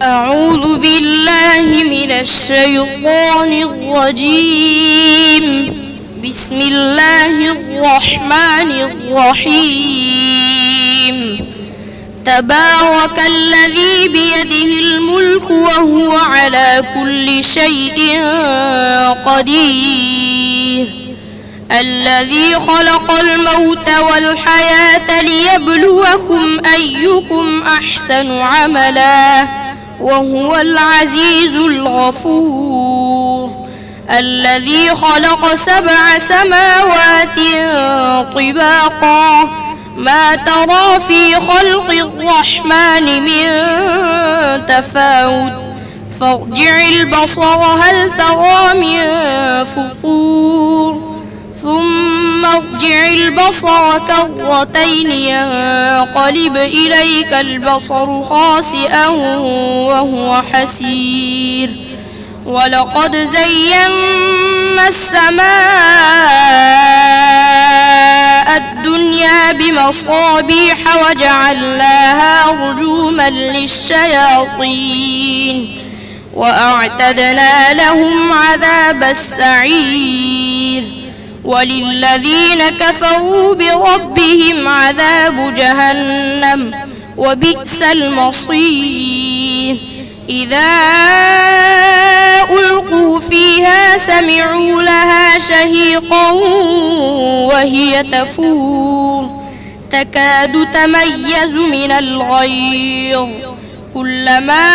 أعوذ بالله من الشيطان الرجيم. بسم الله الرحمن الرحيم. تبارك الذي بيده الملك وهو على كل شيء قدير. الذي خلق الموت والحياة ليبلوكم أيكم أحسن عملا وهو العزيز الغفور. الذي خلق 7 سماوات طباقا ما ترى في خلق الرحمن من تفاوت فارجع البصر هل ترى من فطور ثم ارجع البصر كرتين ينقلب إليك البصر خاسئا وهو حسير. ولقد زينا السماء الدنيا بمصابيح وجعلناها رجوما للشياطين وأعتدنا لهم عذاب السعير. وللذين كفروا بربهم عذاب جهنم وبئس المصير. إذا ألقوا فيها سمعوا لها شهيقا وهي تفور تكاد تميز من الغيظ كلما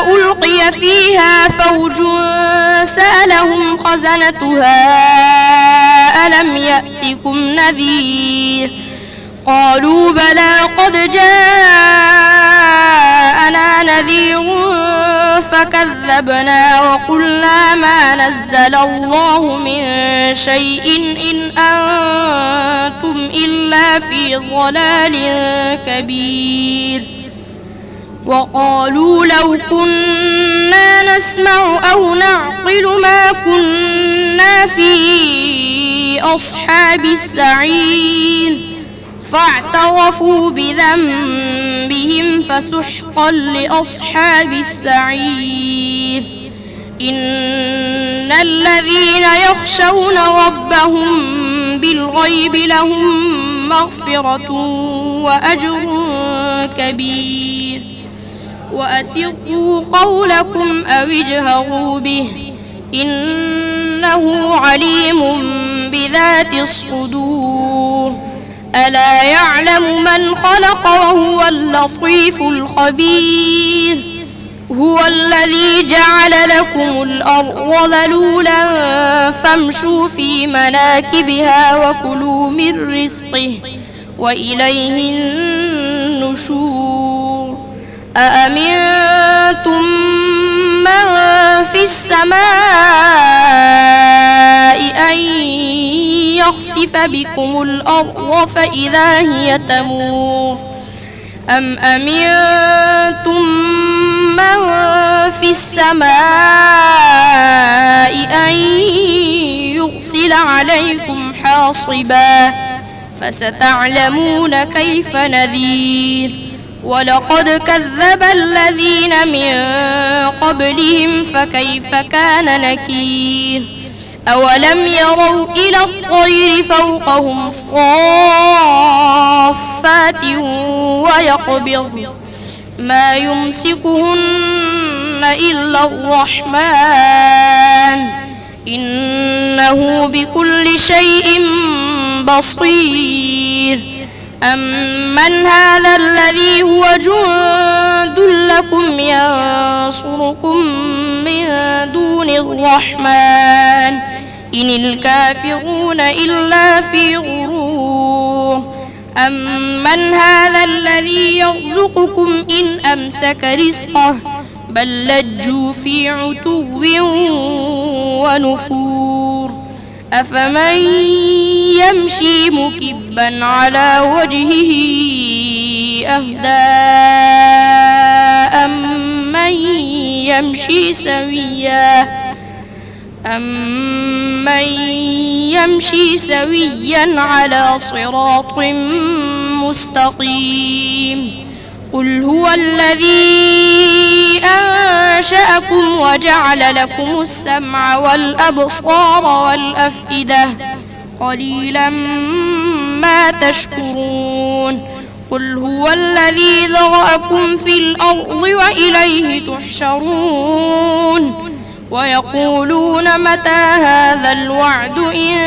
ألقي فيها فوج سألهم خزنتها ألم يأتكم نذير قالوا بلى قد جاءنا نذير فكذبنا وقلنا ما نزل الله من شيء إن أنتم إلا في ضلال كبير. وقالوا لو كنا نسمع أو نعقل ما كنا في أصحاب السعير فاعترفوا بذنبهم فسحقا لأصحاب السعير. إن الذين يخشون ربهم بالغيب لهم مغفرة وأجر كبير. وأسروا قولكم أو اجهروا به إنه عليم بذات الصدور. ألا يعلم من خلق وهو اللطيف الخبير. هو الذي جعل لكم الأرض ذلولا فامشوا في مناكبها وكلوا من رزقه وإليه النشور. أأمنتم من في السماء أن يخسف بكم الأرض فإذا هي تمور أم أمنتم من في السماء أن يرسل عليكم حاصبا فستعلمون كيف نذير. ولقد كذب الذين من قبلهم فكيف كان نكير. أولم يروا إلى الطير فوقهم صافات ويقبضن ما يمسكهن إلا الرحمن إنه بكل شيء بصير. أمن هذا الذي هو جند لكم ينصركم من دون الرحمن إن الكافرون إلا في غرور. أمن هذا الذي يرزقكم إن أمسك رزقه بل لجوا في عتو ونفور. أفمن يمشي مكبا على وجهه أهدى أمن يمشي سويا على صراط مستقيم. قل هو الذي أنشأكم وجعل لكم السمع والأبصار والأفئدة قليلا ما تشكرون قل هو الذي ذرأكم في الأرض وإليه تحشرون ويقولون متى هذا الوعد إن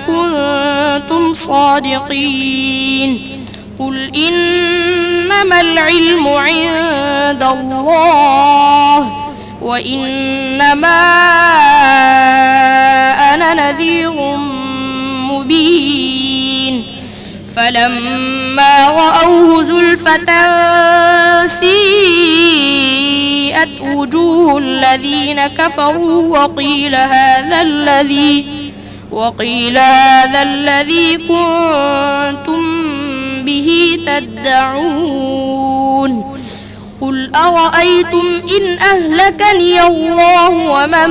كنتم صادقين قل إنما العلم عند الله وإنما أنا نذير مبين فلما رأوه زلفة سيئت وجوه الذين كفروا وقيل هذا الذي كنتم به تدعون قل أرأيتم إن أهلكني الله ومن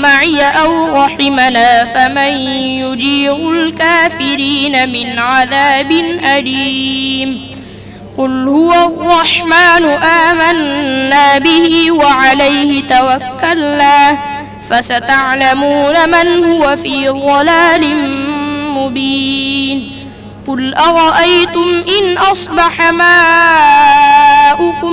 معي أو رحمنا فمن يجير الكافرين من عذاب أليم قل هو الرحمن آمنا به وعليه توكلنا فستعلمون من هو في ضلال مبين قل أرأيتم إن أصبح ماؤكم